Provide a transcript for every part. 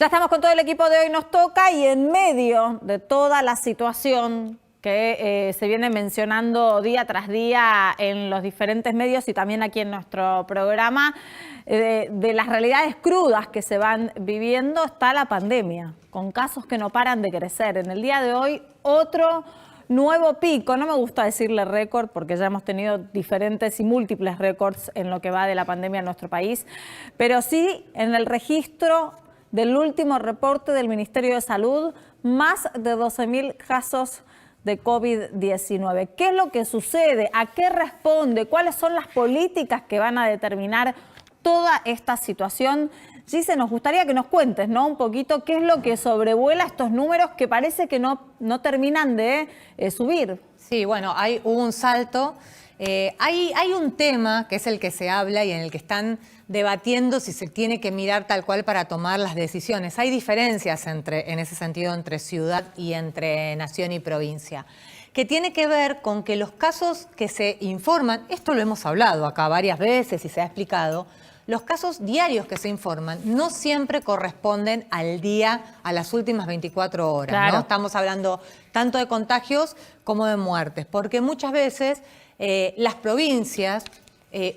Ya estamos con todo el equipo de Hoy Nos Toca y en medio de toda la situación que se viene mencionando día tras día en los diferentes medios y también aquí en nuestro programa, de las realidades crudas que se van viviendo, está la pandemia, con casos que no paran de crecer. En el día de hoy, otro nuevo pico, no me gusta decirle récord porque ya hemos tenido diferentes y múltiples récords en lo que va de la pandemia en nuestro país, pero sí en el registro del último reporte del Ministerio de Salud, más de 12.000 casos de COVID-19. ¿Qué es lo que sucede? ¿A qué responde? ¿Cuáles son las políticas que van a determinar toda esta situación? Gise, nos gustaría que nos cuentes, ¿no? Un poquito qué es lo que sobrevuela estos números que parece que no terminan de subir. Sí, bueno, hubo un salto. Hay un tema que es el que se habla y en el que están debatiendo si se tiene que mirar tal cual para tomar las decisiones. Hay diferencias en ese sentido entre ciudad y entre nación y provincia, que tiene que ver con que los casos que se informan, esto lo hemos hablado acá varias veces y se ha explicado, los casos diarios que se informan no siempre corresponden al día, a las últimas 24 horas. Claro. ¿No? Estamos hablando tanto de contagios como de muertes, porque muchas veces las provincias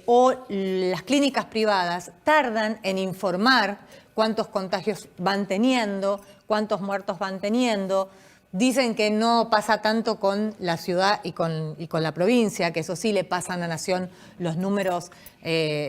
o las clínicas privadas tardan en informar cuántos contagios van teniendo, cuántos muertos van teniendo. Dicen que no pasa tanto con la ciudad y con la provincia, que eso sí le pasan a Nación los números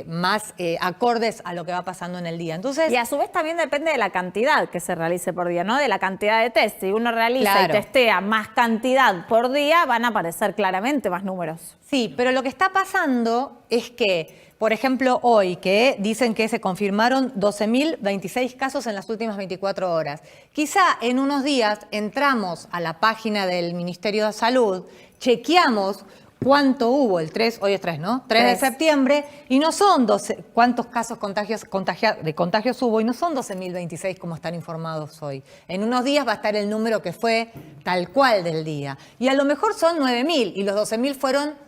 más acordes a lo que va pasando en el día. Entonces, y a su vez también depende de la cantidad que se realice por día, ¿no? De la cantidad de test. Si uno realiza y testea más cantidad por día, van a aparecer claramente más números. Sí, pero lo que está pasando es que, por ejemplo, hoy, que dicen que se confirmaron 12.026 casos en las últimas 24 horas. Quizá en unos días entramos a la página del Ministerio de Salud, chequeamos cuánto hubo el 3, hoy es 3, ¿no? 3 de septiembre, y no son 12, cuántos casos de contagios hubo, y no son 12.026 como están informados hoy. En unos días va a estar el número que fue tal cual del día. Y a lo mejor son 9.000, y los 12.000 fueron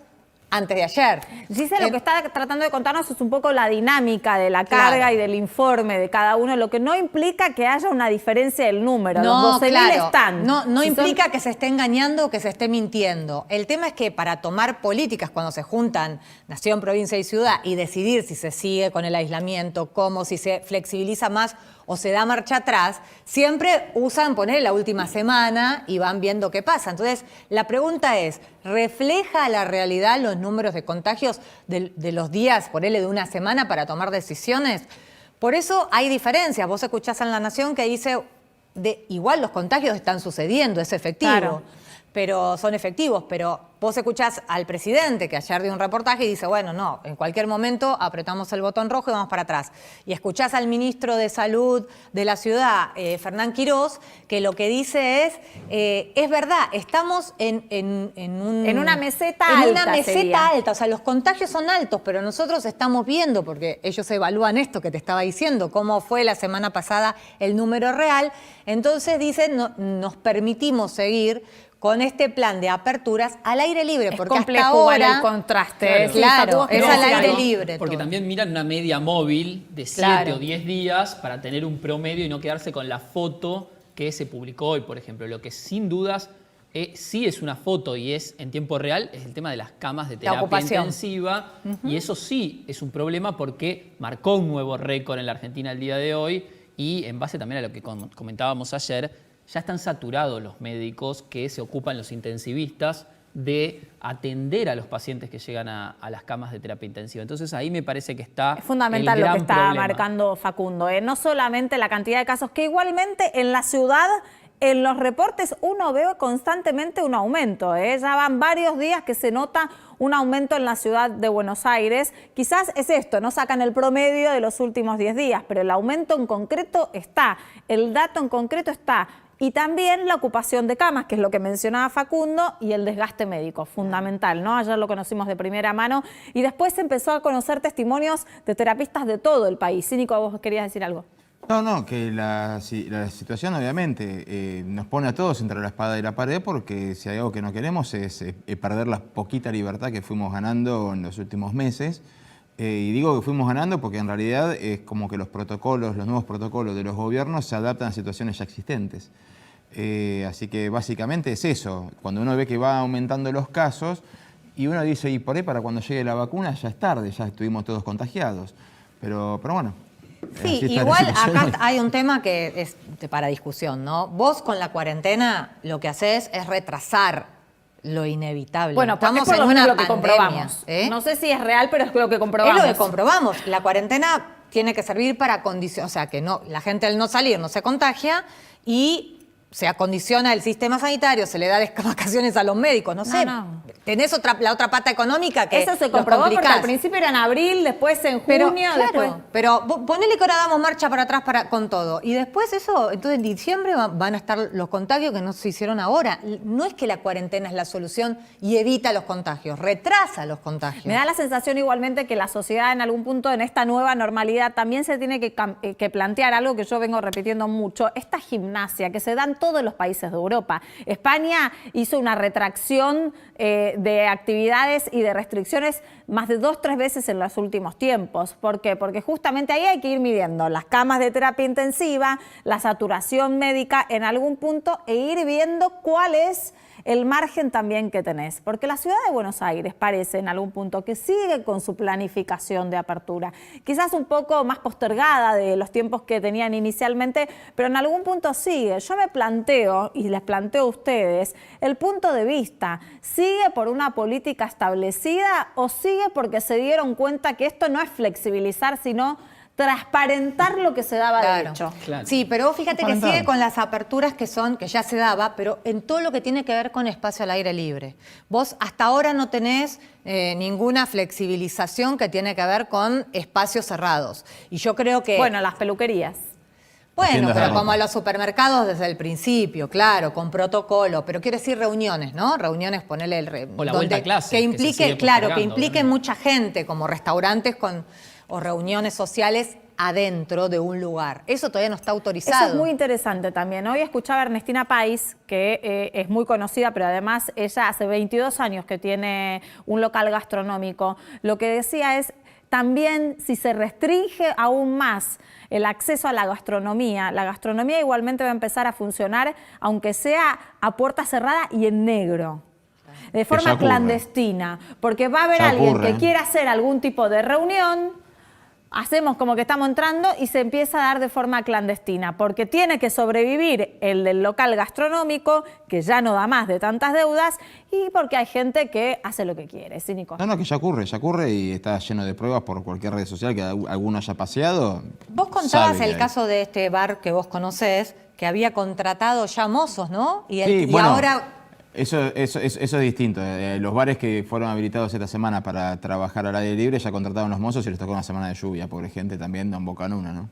antes de ayer. Gise, lo que está tratando de contarnos es un poco la dinámica de la carga y del informe de cada uno, lo que no implica que haya una diferencia del número. No, los 12.000 están. No implica que se esté engañando o que se esté mintiendo. El tema es que para tomar políticas, cuando se juntan nación, provincia y ciudad, y decidir si se sigue con el aislamiento, cómo, si se flexibiliza más o se da marcha atrás, siempre usan poner la última semana y van viendo qué pasa. Entonces, la pregunta es, ¿refleja la realidad los números de contagios de los días, ponele de una semana, para tomar decisiones? Por eso hay diferencias. Vos escuchás en La Nación que dice, igual los contagios están sucediendo, es efectivo. Claro. Pero son efectivos, pero vos escuchás al presidente que ayer dio un reportaje y dice, bueno, no, en cualquier momento apretamos el botón rojo y vamos para atrás. Y escuchás al ministro de Salud de la ciudad, Fernán Quirós, que lo que dice es verdad, estamos en una meseta alta. En una meseta alta, o sea, los contagios son altos, pero nosotros estamos viendo, porque ellos evalúan esto que te estaba diciendo, cómo fue la semana pasada el número real, entonces dicen, nos permitimos seguir con este plan de aperturas al aire libre, porque hasta ahora el contraste. Claro, es al aire libre. Porque también miran una media móvil de 7 o 10 días para tener un promedio y no quedarse con la foto que se publicó hoy, por ejemplo. Lo que sin dudas sí es una foto y es en tiempo real es el tema de las camas de terapia intensiva. Y eso sí es un problema porque marcó un nuevo récord en la Argentina el día de hoy y en base también a lo que comentábamos ayer, ya están saturados los médicos que se ocupan, los intensivistas, de atender a los pacientes que llegan a las camas de terapia intensiva. Entonces ahí me parece que está es fundamental el gran lo que está problema. marcando Facundo. No solamente la cantidad de casos, que igualmente en la ciudad, en los reportes, uno ve constantemente un aumento. Ya van varios días que se nota un aumento en la ciudad de Buenos Aires. Quizás es esto, no sacan el promedio de los últimos 10 días, pero el aumento en concreto está, el dato en concreto está. Y también la ocupación de camas, que es lo que mencionaba Facundo, y el desgaste médico, fundamental, ¿no? Ayer lo conocimos de primera mano y después se empezó a conocer testimonios de terapistas de todo el país. Cínico, vos querías decir algo. No, que la situación obviamente nos pone a todos entre la espada y la pared, porque si hay algo que no queremos es perder la poquita libertad que fuimos ganando en los últimos meses. Y digo que fuimos ganando porque en realidad es como que los nuevos protocolos de los gobiernos se adaptan a situaciones ya existentes. Así que básicamente es eso. Cuando uno ve que va aumentando los casos y uno dice, y por ahí para cuando llegue la vacuna ya es tarde, ya estuvimos todos contagiados. Pero bueno. Sí, igual acá hay un tema que es para discusión, ¿no? Vos con la cuarentena lo que haces es retrasar lo inevitable. Bueno, estamos es en una lo que pandemia, comprobamos. ¿eh? No sé si es real, pero es lo que comprobamos. Es lo que comprobamos. La cuarentena tiene que servir para condicionar, o sea, que no, la gente al no salir no se contagia y se acondiciona el sistema sanitario, se le da vacaciones a los médicos, no sé. Tenés la otra pata económica que eso se comprobó porque al principio era en abril, después en junio, después... Pero ponele que ahora damos marcha para atrás con todo. Y después eso, entonces en diciembre van a estar los contagios que no se hicieron ahora. No es que la cuarentena es la solución y evita los contagios, retrasa los contagios. Me da la sensación igualmente que la sociedad en algún punto en esta nueva normalidad también se tiene que plantear algo que yo vengo repitiendo mucho, esta gimnasia que se da en todos los países de Europa. España hizo una retracción de actividades y de restricciones más de 2 o 3 veces en los últimos tiempos. ¿Por qué? Porque justamente ahí hay que ir midiendo las camas de terapia intensiva, la saturación médica en algún punto e ir viendo cuál es el margen también que tenés. Porque la ciudad de Buenos Aires parece en algún punto que sigue con su planificación de apertura. Quizás un poco más postergada de los tiempos que tenían inicialmente, pero en algún punto sigue. Yo me planteo, y les planteo a ustedes, el punto de vista. ¿Sigue por una política establecida o sigue porque se dieron cuenta que esto no es flexibilizar, sino transparentar lo que se daba de hecho? Claro. Sí, pero vos fíjate que sigue con las aperturas que ya se daba, pero en todo lo que tiene que ver con espacio al aire libre. Vos hasta ahora no tenés ninguna flexibilización que tiene que ver con espacios cerrados. Y yo creo que... Bueno, las peluquerías. Bueno, pero como los supermercados desde el principio, claro, con protocolo, pero quiero decir reuniones, ¿no? Reuniones, ponerle... O la vuelta a clase. Que implique, claro, que implique mucha gente, como restaurantes o reuniones sociales adentro de un lugar. Eso todavía no está autorizado. Eso es muy interesante también. Hoy escuchaba a Ernestina Pais, que es muy conocida, pero además ella hace 22 años que tiene un local gastronómico. Lo que decía es, también si se restringe aún más el acceso a la gastronomía igualmente va a empezar a funcionar, aunque sea a puerta cerrada y en negro. De forma clandestina, porque va a haber alguien que quiera hacer algún tipo de reunión, hacemos como que estamos entrando y se empieza a dar de forma clandestina, porque tiene que sobrevivir el del local gastronómico, que ya no da más de tantas deudas, y porque hay gente que hace lo que quiere, ¿sí, Nico? No, que ya ocurre y está lleno de pruebas por cualquier red social que alguno haya paseado. Vos contabas el caso de este bar que vos conocés, que había contratado ya mozos, ¿no? Y ahora... Eso es distinto. Los bares que fueron habilitados esta semana para trabajar al aire libre ya contrataron los mozos y les tocó una semana de lluvia. Pobre gente también, no embocan una, ¿no?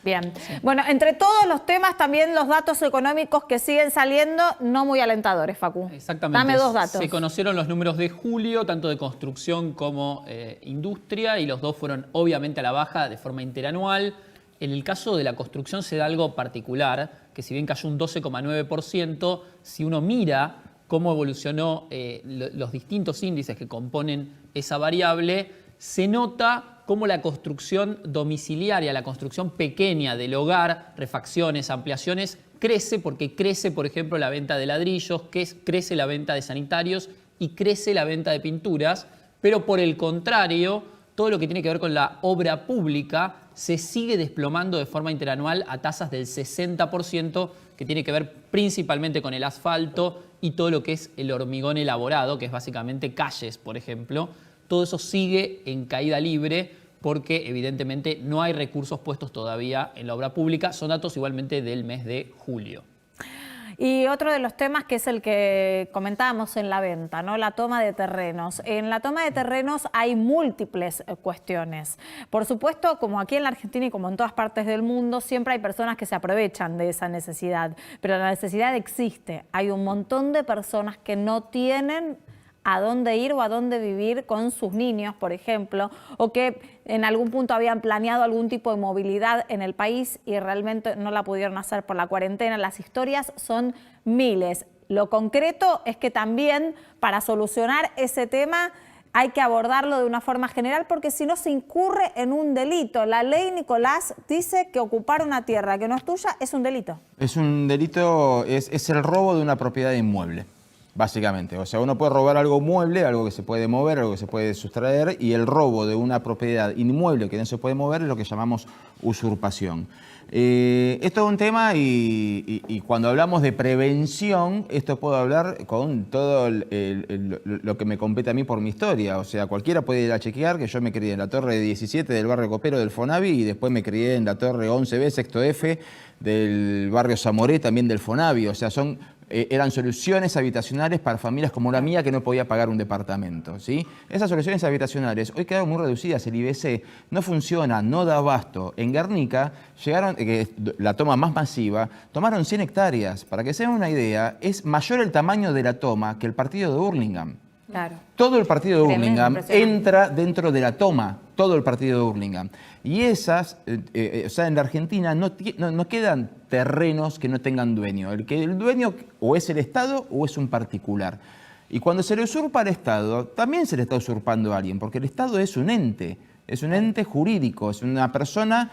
Bien. Bueno, entre todos los temas, también los datos económicos que siguen saliendo, no muy alentadores, Facu. Exactamente. Dame 2 datos. Se conocieron los números de julio, tanto de construcción como industria, y los dos fueron obviamente a la baja de forma interanual. En el caso de la construcción se da algo particular, que si bien cayó un 12,9%, si uno mira cómo evolucionó los distintos índices que componen esa variable, se nota cómo la construcción domiciliaria, la construcción pequeña del hogar, refacciones, ampliaciones, crece porque crece, por ejemplo, la venta de ladrillos, crece la venta de sanitarios y crece la venta de pinturas, pero por el contrario, todo lo que tiene que ver con la obra pública se sigue desplomando de forma interanual a tasas del 60%, que tiene que ver principalmente con el asfalto y todo lo que es el hormigón elaborado, que es básicamente calles, por ejemplo. Todo eso sigue en caída libre porque evidentemente no hay recursos puestos todavía en la obra pública. Son datos igualmente del mes de julio. Y otro de los temas que es el que comentábamos en la venta, ¿no? La toma de terrenos. En la toma de terrenos hay múltiples cuestiones. Por supuesto, como aquí en la Argentina y como en todas partes del mundo, siempre hay personas que se aprovechan de esa necesidad. Pero la necesidad existe. Hay un montón de personas que no tienen a dónde ir o a dónde vivir con sus niños, por ejemplo, o que en algún punto habían planeado algún tipo de movilidad en el país y realmente no la pudieron hacer por la cuarentena. Las historias son miles. Lo concreto es que también para solucionar ese tema hay que abordarlo de una forma general porque si no se incurre en un delito. La ley, Nicolás, dice que ocupar una tierra que no es tuya es un delito. Es un delito, es el robo de una propiedad inmueble, básicamente. O sea, uno puede robar algo mueble, algo que se puede mover, algo que se puede sustraer, y el robo de una propiedad inmueble que no se puede mover es lo que llamamos usurpación. Esto es un tema y cuando hablamos de prevención, esto puedo hablar con todo lo que me compete a mí por mi historia. O sea, cualquiera puede ir a chequear que yo me crié en la torre 17 del barrio Copero del Fonavi y después me crié en la torre 11B, sexto F del barrio Zamoré, también del Fonavi. O sea, eran soluciones habitacionales para familias como la mía que no podía pagar un departamento, ¿sí? Esas soluciones habitacionales hoy quedaron muy reducidas. El IBC no funciona, no da abasto. En Guernica llegaron, la toma más masiva, tomaron 100 hectáreas. Para que se den una idea, es mayor el tamaño de la toma que el partido de Hurlingham. Claro. Todo el partido de Tremendo, Hurlingham impresionante. entra dentro de la toma, todo el partido de Hurlingham. Y esas, o sea, en la Argentina no quedan terrenos que no tengan dueño. El dueño o es el Estado o es un particular. Y cuando se le usurpa al Estado, también se le está usurpando a alguien, porque el Estado es un ente jurídico, es una persona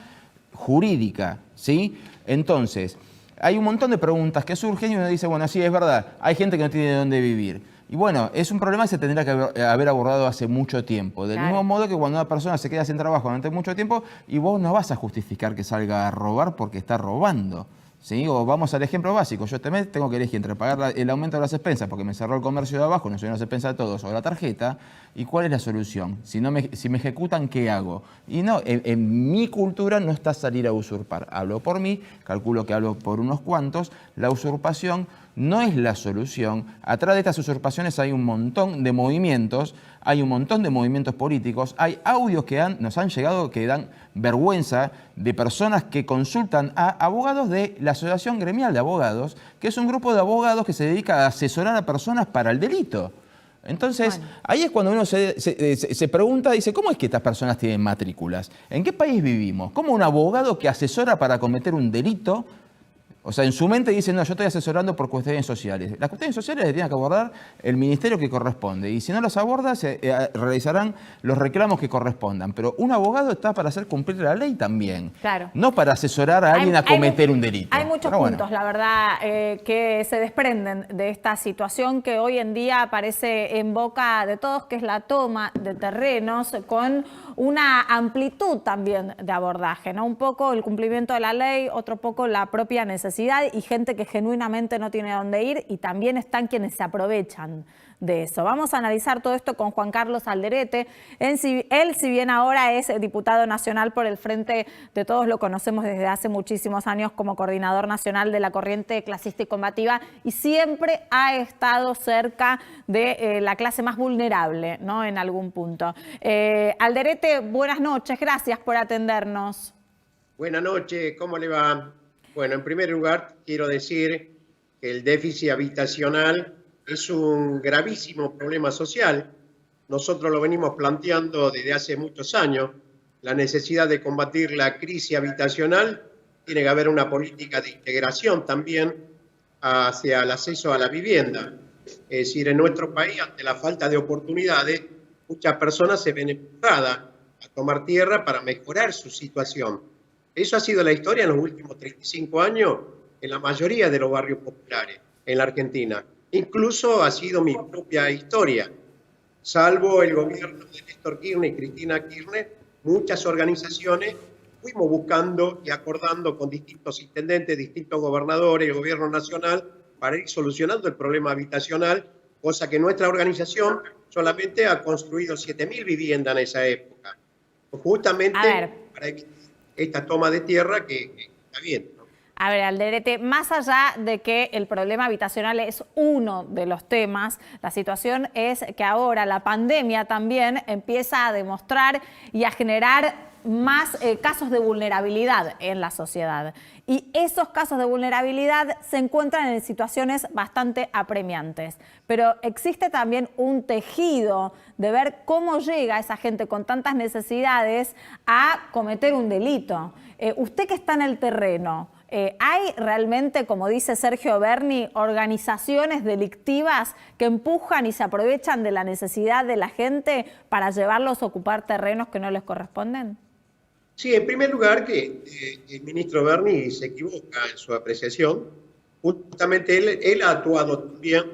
jurídica, ¿sí? Entonces, hay un montón de preguntas que surgen y uno dice, bueno, sí, es verdad, hay gente que no tiene dónde vivir. Y bueno, es un problema que se tendría que haber abordado hace mucho tiempo. Del mismo modo que cuando una persona se queda sin trabajo durante mucho tiempo y vos no vas a justificar que salga a robar porque está robando, ¿sí? O vamos al ejemplo básico. Yo este mes tengo que elegir entre pagar el aumento de las expensas porque me cerró el comercio de abajo, no soy una expensa de todos, o la tarjeta. ¿Y cuál es la solución? Si me ejecutan, ¿qué hago? Y no, en mi cultura no está salir a usurpar. Hablo por mí, calculo que hablo por unos cuantos. La usurpación no es la solución. Atrás de estas usurpaciones hay un montón de movimientos, hay un montón de movimientos políticos, hay audios que nos han llegado que dan vergüenza de personas que consultan a abogados de la Asociación Gremial de Abogados, que es un grupo de abogados que se dedica a asesorar a personas para el delito. Entonces, ahí es cuando uno se pregunta, dice, ¿cómo es que estas personas tienen matrículas? ¿En qué país vivimos? ¿Cómo un abogado que asesora para cometer un delito? O sea, en su mente dice, no, yo estoy asesorando por cuestiones sociales. Las cuestiones sociales las tiene que abordar el ministerio que corresponde. Y si no las aborda, se realizarán los reclamos que correspondan. Pero un abogado está para hacer cumplir la ley también. Claro. No para asesorar a alguien a cometer un delito. Hay muchos puntos, la verdad, que se desprenden de esta situación que hoy en día aparece en boca de todos, que es la toma de terrenos con una amplitud también de abordaje, ¿no? Un poco el cumplimiento de la ley, otro poco la propia necesidad y gente que genuinamente no tiene dónde ir y también están quienes se aprovechan de eso. Vamos a analizar todo esto con Juan Carlos Alderete. Él, si bien ahora es diputado nacional por el Frente de Todos, lo conocemos desde hace muchísimos años como coordinador nacional de la corriente clasista y combativa y siempre ha estado cerca de la clase más vulnerable, ¿no? En algún punto. Alderete, buenas noches, gracias por atendernos. Buenas noches, ¿cómo le va? Bueno, en primer lugar, quiero decir que el déficit habitacional es un gravísimo problema social. Nosotros lo venimos planteando desde hace muchos años. La necesidad de combatir la crisis habitacional, tiene que haber una política de integración también hacia el acceso a la vivienda. Es decir, en nuestro país, ante la falta de oportunidades, muchas personas se ven empujadas a tomar tierra para mejorar su situación. Eso ha sido la historia en los últimos 35 años en la mayoría de los barrios populares en la Argentina. Incluso ha sido mi propia historia. Salvo el gobierno de Néstor Kirchner y Cristina Kirchner, muchas organizaciones fuimos buscando y acordando con distintos intendentes, distintos gobernadores, el gobierno nacional, para ir solucionando el problema habitacional, cosa que nuestra organización solamente ha construido 7.000 viviendas en esa época. Justamente para evitar esta toma de tierra que está bien, ¿no? A ver, Alderete, más allá de que el problema habitacional es uno de los temas, la situación es que ahora la pandemia también empieza a demostrar y a generar más casos de vulnerabilidad en la sociedad. Y esos casos de vulnerabilidad se encuentran en situaciones bastante apremiantes. Pero existe también un tejido de ver cómo llega esa gente con tantas necesidades a cometer un delito. Usted que está en el terreno, ¿Hay realmente, como dice Sergio Berni, organizaciones delictivas que empujan y se aprovechan de la necesidad de la gente para llevarlos a ocupar terrenos que no les corresponden? Sí, en primer lugar que el ministro Berni se equivoca en su apreciación. Justamente él ha actuado también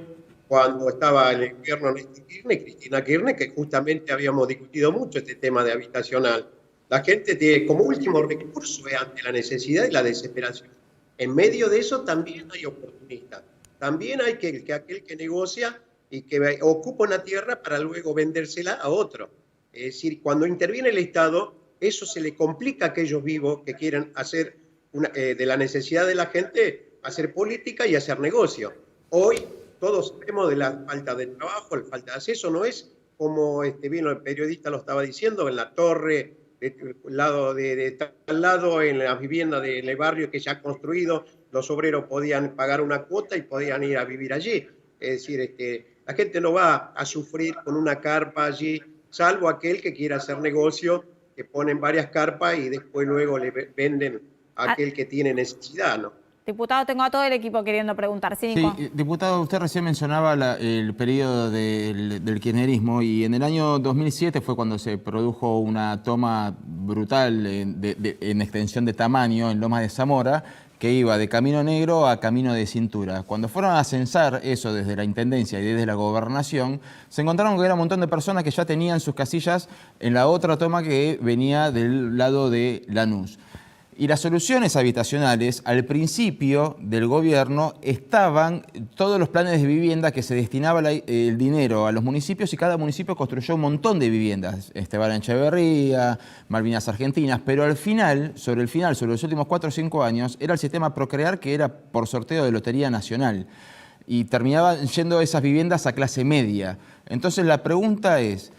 cuando estaba en el gobierno Néstor Kirchner, Cristina Kirchner, que justamente habíamos discutido mucho este tema de habitacional. La gente tiene como último recurso ante la necesidad y la desesperación. En medio de eso también hay oportunistas. También hay aquel que negocia y que ocupa una tierra para luego vendérsela a otro. Es decir, cuando interviene el Estado, eso se le complica a aquellos vivos que quieren hacer de la necesidad de la gente, hacer política y hacer negocio. Hoy todos sabemos de la falta de trabajo, la falta de acceso. No es como bien el periodista lo estaba diciendo, en la torre, de tal lado, en las viviendas del barrio que ya ha construido, los obreros podían pagar una cuota y podían ir a vivir allí. Es decir, la gente no va a sufrir con una carpa allí, salvo aquel que quiera hacer negocio, que ponen varias carpas y después luego le venden a aquel que tiene necesidad, ¿no? Diputado, tengo a todo el equipo queriendo preguntar. Sí, Nico. Sí, diputado, usted recién mencionaba el periodo del kirchnerismo y en el año 2007 fue cuando se produjo una toma brutal en extensión de tamaño en Lomas de Zamora, que iba de Camino Negro a Camino de Cintura. Cuando fueron a censar eso desde la Intendencia y desde la Gobernación, se encontraron que era un montón de personas que ya tenían sus casillas en la otra toma que venía del lado de Lanús. Y las soluciones habitacionales, al principio del gobierno, estaban todos los planes de vivienda que se destinaba el dinero a los municipios y cada municipio construyó un montón de viviendas. Esteban Echeverría, Malvinas Argentinas, pero al final, sobre los últimos 4 o 5 años, era el sistema Procrear, que era por sorteo de Lotería Nacional. Y terminaban yendo esas viviendas a clase media. Entonces la pregunta es,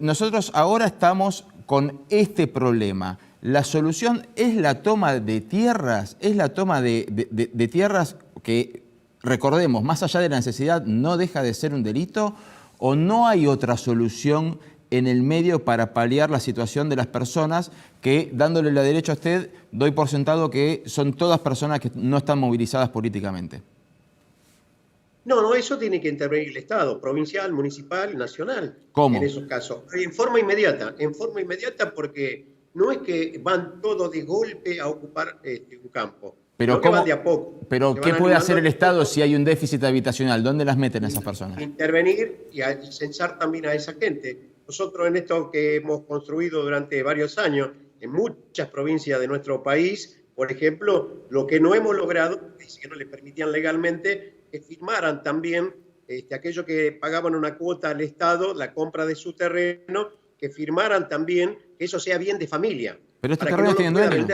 nosotros ahora estamos con este problema. ¿La solución es la toma de tierras? ¿Es la toma de tierras que, recordemos, más allá de la necesidad, no deja de ser un delito? ¿O no hay otra solución en el medio para paliar la situación de las personas que, dándole la derecha a usted, doy por sentado que son todas personas que no están movilizadas políticamente? No, eso tiene que intervenir el Estado, provincial, municipal, nacional. ¿Cómo? En esos casos. En forma inmediata porque no es que van todos de golpe a ocupar un campo. Pero, van de a poco. Pero ¿qué puede hacer el Estado si hay un déficit habitacional? ¿Dónde las meten esas personas? Intervenir y censar también a esa gente. Nosotros en esto que hemos construido durante varios años, en muchas provincias de nuestro país, por ejemplo, lo que no hemos logrado, es que no le permitían legalmente, que firmaran también aquellos que pagaban una cuota al Estado, la compra de su terreno, que firmaran también que eso sea bien de familia. Pero estos terrenos tienen dueño.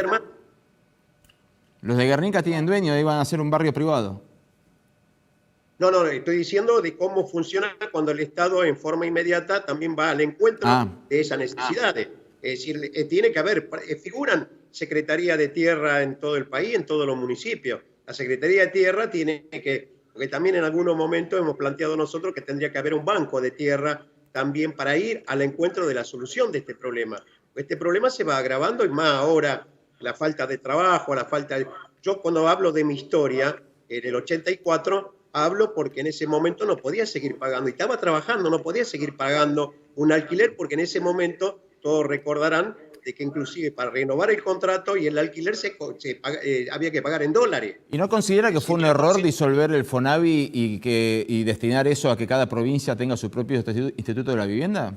Los de Guernica tienen dueño, iban a ser un barrio privado. No, estoy diciendo de cómo funciona cuando el Estado en forma inmediata también va al encuentro de esas necesidades. Es decir, tiene que haber, figuran Secretaría de Tierra en todo el país, en todos los municipios. La Secretaría de Tierra tiene que, porque también en algunos momentos hemos planteado nosotros que tendría que haber un banco de tierra también para ir al encuentro de la solución de este problema. Este problema se va agravando y más ahora la falta de trabajo, la falta de... Yo cuando hablo de mi historia, en el 84, hablo porque en ese momento no podía seguir pagando, y estaba trabajando, no podía seguir pagando un alquiler porque en ese momento, todos recordarán, de que inclusive para renovar el contrato y el alquiler había que pagar en dólares. ¿Y no considera que fue un error disolver el FONAVI y destinar eso a que cada provincia tenga su propio instituto de la vivienda?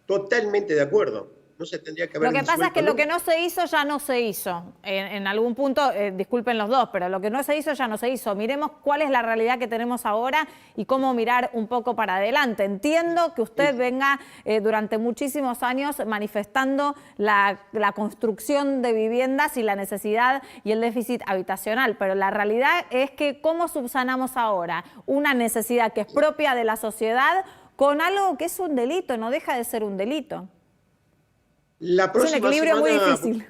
Totalmente de acuerdo. No se tendría que haber Lo que pasa es que lo que no se hizo ya no se hizo. En algún punto, disculpen los dos, pero lo que no se hizo ya no se hizo. Miremos cuál es la realidad que tenemos ahora y cómo mirar un poco para adelante. Entiendo que usted venga durante muchísimos años manifestando la construcción de viviendas y la necesidad y el déficit habitacional, pero la realidad es que ¿cómo subsanamos ahora una necesidad que es propia de la sociedad con algo que es un delito, no deja de ser un delito? Es un equilibrio muy difícil.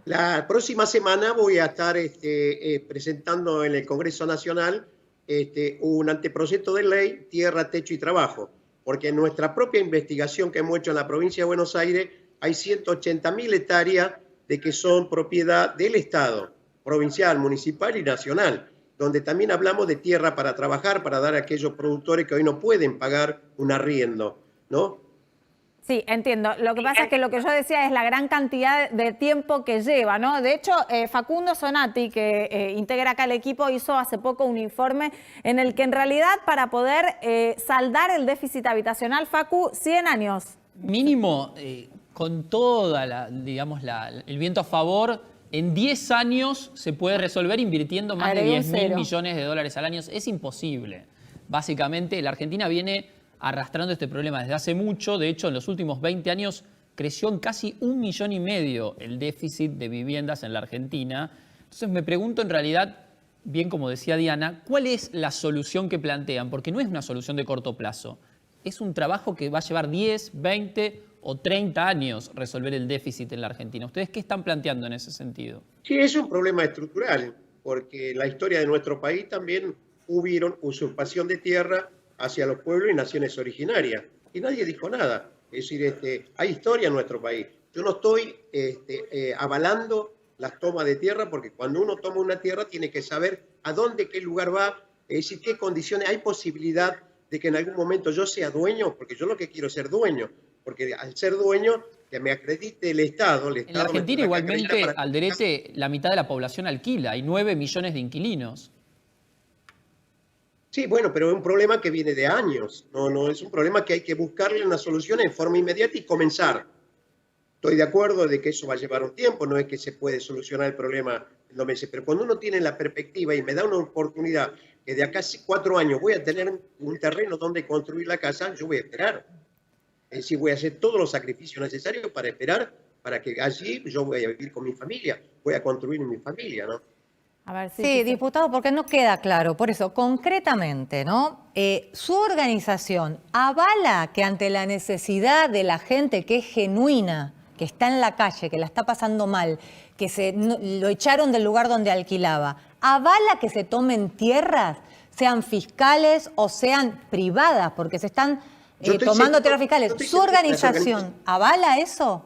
La próxima semana voy a estar presentando en el Congreso Nacional un anteproyecto de ley Tierra, Techo y Trabajo, porque en nuestra propia investigación que hemos hecho en la provincia de Buenos Aires hay 180.000 hectáreas de que son propiedad del Estado, provincial, municipal y nacional, donde también hablamos de tierra para trabajar, para dar a aquellos productores que hoy no pueden pagar un arriendo, ¿no? Sí, entiendo. Lo que pasa es que lo que yo decía es la gran cantidad de tiempo que lleva, ¿no? De hecho, Facundo Zonati, que integra acá el equipo, hizo hace poco un informe en el que en realidad para poder saldar el déficit habitacional, Facu, 100 años. Mínimo, con toda digamos, el viento a favor, en 10 años se puede resolver invirtiendo más de 10.000 millones de dólares al año. Es imposible. Básicamente, la Argentina viene arrastrando este problema desde hace mucho. De hecho, en los últimos 20 años creció en casi 1,5 millones el déficit de viviendas en la Argentina. Entonces me pregunto en realidad, bien como decía Diana, ¿cuál es la solución que plantean? Porque no es una solución de corto plazo. Es un trabajo que va a llevar 10, 20 o 30 años resolver el déficit en la Argentina. ¿Ustedes qué están planteando en ese sentido? Sí, es un problema estructural, porque en la historia de nuestro país también hubieron usurpación de tierra hacia los pueblos y naciones originarias. Y nadie dijo nada. Es decir, hay historia en nuestro país. Yo no estoy avalando las tomas de tierra, porque cuando uno toma una tierra tiene que saber a dónde, qué lugar va, es decir, qué condiciones. Hay posibilidad de que en algún momento yo sea dueño, porque yo lo que quiero es ser dueño. Porque al ser dueño, que me acredite el Estado. En la Argentina igualmente, Alderete, la mitad de la población alquila. Hay 9 millones de inquilinos. Sí, bueno, pero es un problema que viene de años. No es un problema que hay que buscarle una solución en forma inmediata y comenzar. Estoy de acuerdo de que eso va a llevar un tiempo, no es que se puede solucionar el problema en 2 meses, pero cuando uno tiene la perspectiva y me da una oportunidad que de acá a 4 años voy a tener un terreno donde construir la casa, yo voy a esperar. Es decir, voy a hacer todos los sacrificios necesarios para esperar, para que allí yo voy a vivir con mi familia, voy a construir mi familia, ¿no? A ver, sí, diputado, porque no queda claro. Por eso, concretamente, ¿no? ¿Su organización avala que ante la necesidad de la gente que es genuina, que está en la calle, que la está pasando mal, que lo echaron del lugar donde alquilaba, avala que se tomen tierras, sean fiscales o sean privadas, porque se están tomando tierras fiscales? ¿Su organización avala eso?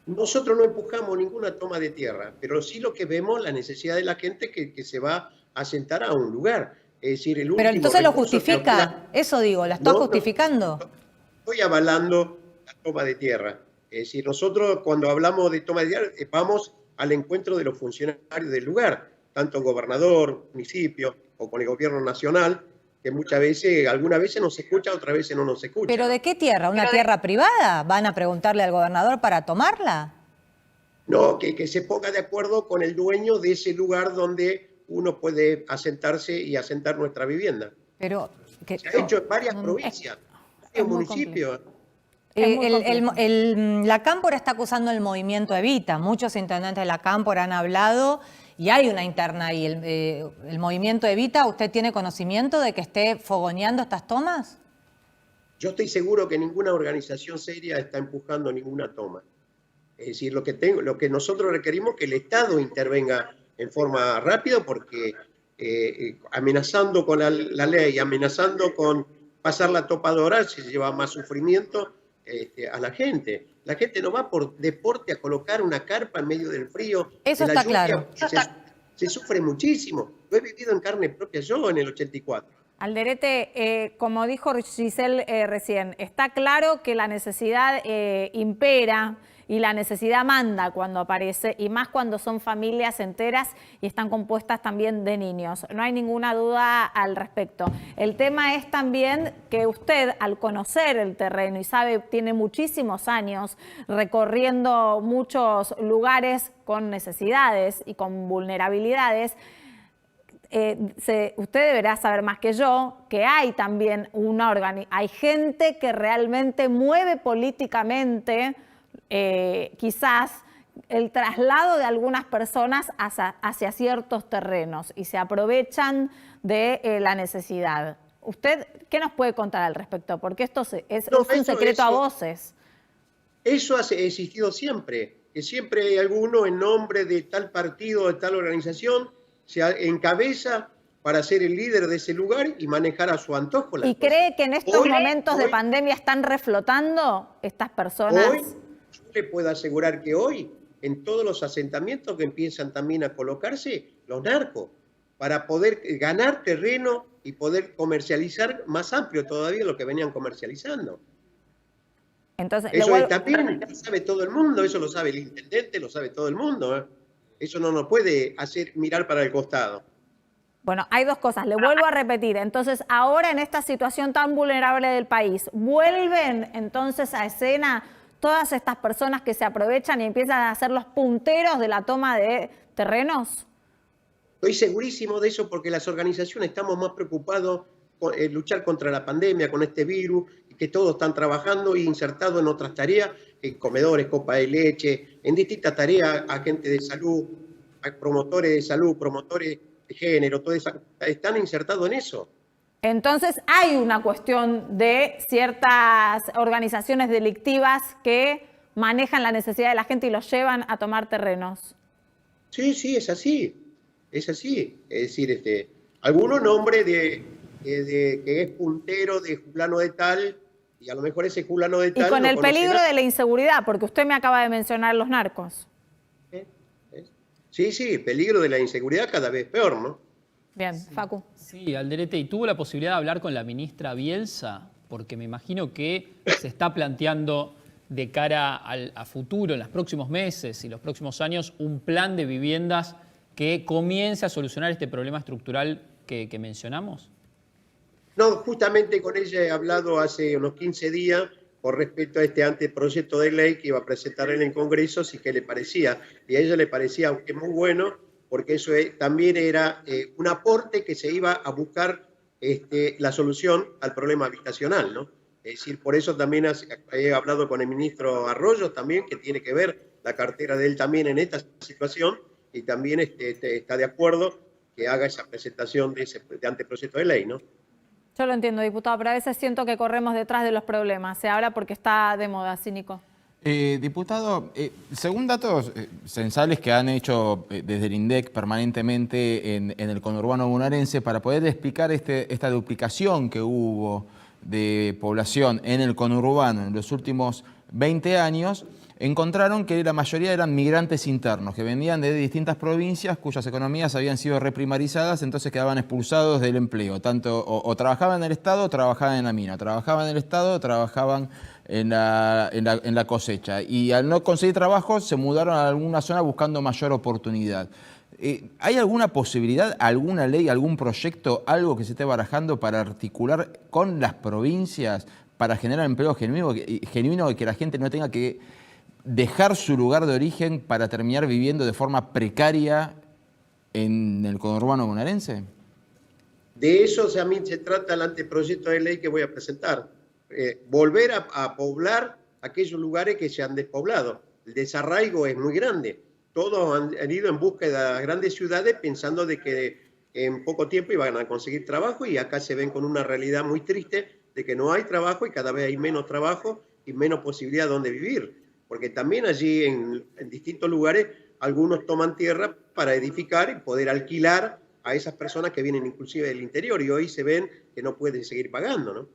Nosotros no empujamos ninguna toma de tierra, pero sí lo que vemos, la necesidad de la gente que se va a asentar a un lugar. Es decir, pero entonces lo justifica, eso digo, ¿la está justificando? No estoy avalando la toma de tierra. Es decir, nosotros cuando hablamos de toma de tierra vamos al encuentro de los funcionarios del lugar, tanto gobernador, municipio o con el gobierno nacional, que muchas veces, algunas veces nos escucha, otras veces no nos escucha. ¿Pero de qué tierra? ¿Una tierra privada? ¿Van a preguntarle al gobernador para tomarla? No, que se ponga de acuerdo con el dueño de ese lugar donde uno puede asentarse y asentar nuestra vivienda. Pero se ha hecho en varias provincias, varios municipios. La Cámpora está acusando el movimiento Evita. Muchos intendentes de la Cámpora han hablado y hay una interna ahí. ¿El movimiento Evita, usted tiene conocimiento de que esté fogoneando estas tomas? Yo estoy seguro que ninguna organización seria está empujando ninguna toma. Es decir, lo que nosotros requerimos es que el Estado intervenga en forma rápida, porque amenazando con la ley, amenazando con pasar la topadora, se lleva más sufrimiento a la gente. La gente no va por deporte a colocar una carpa en medio del frío. Eso está claro. Se sufre muchísimo. Lo he vivido en carne propia yo en el 84. Alderete, como dijo Giselle recién, está claro que la necesidad impera y la necesidad manda cuando aparece, y más cuando son familias enteras y están compuestas también de niños. No hay ninguna duda al respecto. El tema es también que usted, al conocer el terreno y sabe, tiene muchísimos años recorriendo muchos lugares con necesidades y con vulnerabilidades, usted deberá saber más que yo que hay también hay gente que realmente mueve políticamente quizás el traslado de algunas personas hacia ciertos terrenos y se aprovechan de la necesidad. ¿Usted qué nos puede contar al respecto? Porque esto es un secreto a voces. Eso ha existido siempre, que siempre hay alguno en nombre de tal partido, de tal organización, se encabeza para ser el líder de ese lugar y manejar a su antojo. ¿Y cree que en estos momentos de pandemia están reflotando estas personas? Hoy, yo le puedo asegurar que hoy en todos los asentamientos que empiezan también a colocarse los narcos, para poder ganar terreno y poder comercializar más amplio todavía lo que venían comercializando. Entonces, Eso también lo sabe todo el mundo, eso lo sabe el intendente, lo sabe todo el mundo, ¿eh? Eso no nos puede hacer mirar para el costado. bueno, hay dos cosas, le vuelvo a repetir. Entonces, ahora en esta situación tan vulnerable del país, ¿vuelven entonces a escena todas estas personas que se aprovechan y empiezan a ser los punteros de la toma de terrenos? Estoy segurísimo de eso porque las organizaciones estamos más preocupados con luchar contra la pandemia, con este virus, y que todos están trabajando y insertados en otras tareas, comedores, copa de leche, en distintas tareas, agentes de salud, promotores de salud, promotores de género, todo eso, están insertados en eso. Entonces hay una cuestión de ciertas organizaciones delictivas que manejan la necesidad de la gente y los llevan a tomar terrenos. Sí, sí, es así. Es así. Es decir, algunos nombres de que es puntero de fulano de tal, y a lo mejor ese fulano de tal... Y con no el peligro de la inseguridad, porque usted me acaba de mencionar los narcos. Sí, sí, peligro de la inseguridad cada vez peor, ¿no? Bien, Facu. Sí, Alderete, ¿y tuvo la posibilidad de hablar con la ministra Bielsa? Porque me imagino que se está planteando de cara a futuro, en los próximos meses y los próximos años, un plan de viviendas que comience a solucionar este problema estructural que mencionamos. No, justamente con ella he hablado hace unos 15 días con respecto a este anteproyecto de ley que iba a presentar en el Congreso, si que le parecía, y a ella le parecía que muy bueno, porque eso también era un aporte que se iba a buscar la solución al problema habitacional, ¿no? Es decir, por eso también he hablado con el ministro Arroyo también, que tiene que ver la cartera de él también en esta situación, y también está de acuerdo que haga esa presentación de anteproyecto de ley, ¿no? Yo lo entiendo, diputado, pero a veces siento que corremos detrás de los problemas. Se habla porque está de moda, ¿sí, Nico? Diputado, según datos censales que han hecho desde el INDEC permanentemente en el conurbano bonaerense, para poder explicar esta duplicación que hubo de población en el conurbano en los últimos 20 años, encontraron que la mayoría eran migrantes internos, que venían de distintas provincias cuyas economías habían sido reprimarizadas, entonces quedaban expulsados del empleo. Tanto o trabajaban en el Estado o trabajaban en la mina, trabajaban en el Estado o trabajaban en la cosecha. Y al no conseguir trabajo se mudaron a alguna zona buscando mayor oportunidad. ¿Hay alguna posibilidad, alguna ley, algún proyecto, algo que se esté barajando para articular con las provincias para generar empleo genuino y que la gente no tenga que dejar su lugar de origen para terminar viviendo de forma precaria en el conurbano bonaerense? De eso también se trata el anteproyecto de ley que voy a presentar. Volver a poblar aquellos lugares que se han despoblado. El desarraigo es muy grande. Todos han ido en búsqueda de las grandes ciudades pensando de que en poco tiempo iban a conseguir trabajo, y acá se ven con una realidad muy triste de que no hay trabajo y cada vez hay menos trabajo y menos posibilidad de dónde vivir. Porque también allí en distintos lugares algunos toman tierra para edificar y poder alquilar a esas personas que vienen inclusive del interior, y hoy se ven que no pueden seguir pagando, ¿no?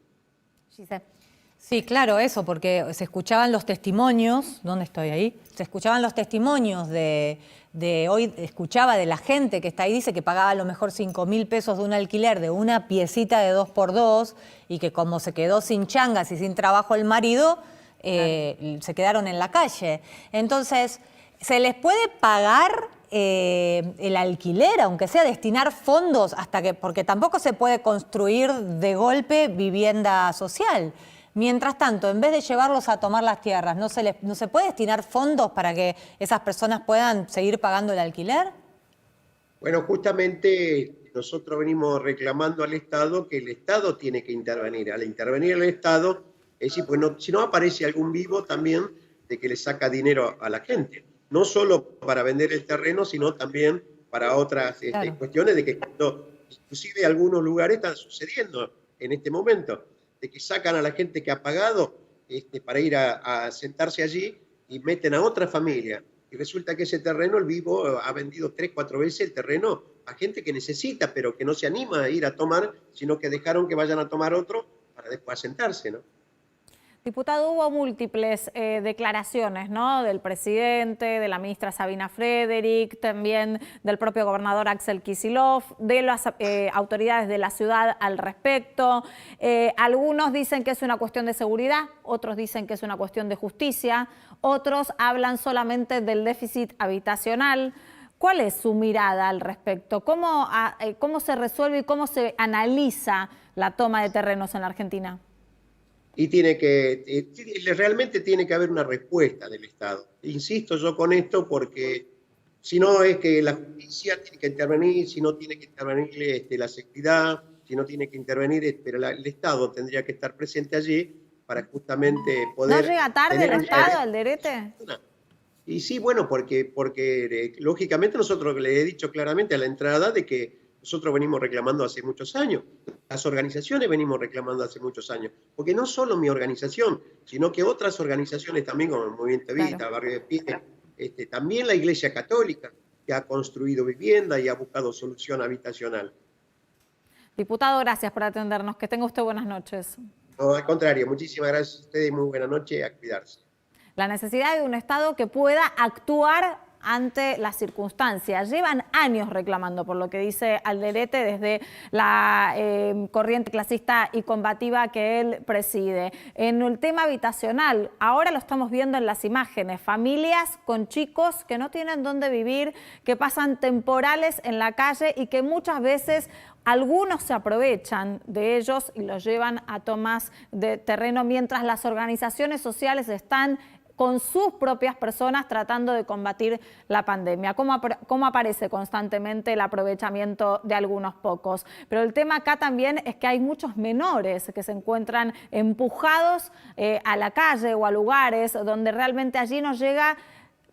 Sí, claro, eso, porque se escuchaban los testimonios, ¿dónde estoy ahí? Se escuchaban los testimonios de hoy, escuchaba de la gente que está ahí, dice que pagaba a lo mejor 5.000 pesos de un alquiler de una piecita de 2x2 y que como se quedó sin changas y sin trabajo el marido, se quedaron en la calle. Entonces, ¿se les puede pagar el alquiler, aunque sea destinar fondos hasta que, porque tampoco se puede construir de golpe vivienda social? Mientras tanto, en vez de llevarlos a tomar las tierras, ¿no se puede destinar fondos para que esas personas puedan seguir pagando el alquiler? Bueno, justamente nosotros venimos reclamando al Estado que el Estado tiene que intervenir. Al intervenir el Estado, es decir, pues si no aparece algún vivo también de que le saca dinero a la gente. No solo para vender el terreno, sino también para otras cuestiones de que inclusive algunos lugares están sucediendo en este momento, de que sacan a la gente que ha pagado para ir a sentarse allí y meten a otra familia. Y resulta que ese terreno, el vivo ha vendido 3, 4 veces el terreno a gente que necesita, pero que no se anima a ir a tomar, sino que dejaron que vayan a tomar otro para después sentarse, ¿no? Diputado, hubo múltiples declaraciones, ¿no? Del presidente, de la ministra Sabina Frederick, también del propio gobernador Axel Kicillof, de las autoridades de la ciudad al respecto. Algunos dicen que es una cuestión de seguridad, otros dicen que es una cuestión de justicia, otros hablan solamente del déficit habitacional. ¿Cuál es su mirada al respecto? ¿Cómo se resuelve y cómo se analiza la toma de terrenos en la Argentina? Y realmente tiene que haber una respuesta del Estado. Insisto yo con esto porque si no es que la justicia tiene que intervenir, si no tiene que intervenir la seguridad, si no tiene que intervenir, pero el Estado tendría que estar presente allí para justamente poder... ¿No llega tarde el Estado, Alderete? Y sí, bueno, porque lógicamente nosotros le he dicho claramente a la entrada de que nosotros venimos reclamando hace muchos años, las organizaciones venimos reclamando hace muchos años, porque no solo mi organización, sino que otras organizaciones también, como el Movimiento Evita, claro, Barrio de Pie, también la Iglesia Católica, que ha construido vivienda y ha buscado solución habitacional. Diputado, gracias por atendernos. Que tenga usted buenas noches. No, al contrario, muchísimas gracias a ustedes y muy buena noche, a cuidarse. La necesidad de un Estado que pueda actuar ante las circunstancias. Llevan años reclamando, por lo que dice Alderete, desde la corriente clasista y combativa que él preside. En el tema habitacional, ahora lo estamos viendo en las imágenes, familias con chicos que no tienen dónde vivir, que pasan temporales en la calle y que muchas veces algunos se aprovechan de ellos y los llevan a tomas de terreno mientras las organizaciones sociales están con sus propias personas tratando de combatir la pandemia. ¿Cómo aparece constantemente el aprovechamiento de algunos pocos? Pero el tema acá también es que hay muchos menores que se encuentran empujados a la calle o a lugares donde realmente allí no llega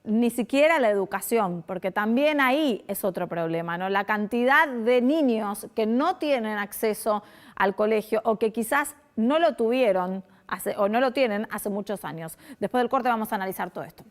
ni siquiera la educación, porque también ahí es otro problema, ¿no? La cantidad de niños que no tienen acceso al colegio o que quizás no lo tuvieron o no lo tienen hace muchos años. Después del corte vamos a analizar todo esto.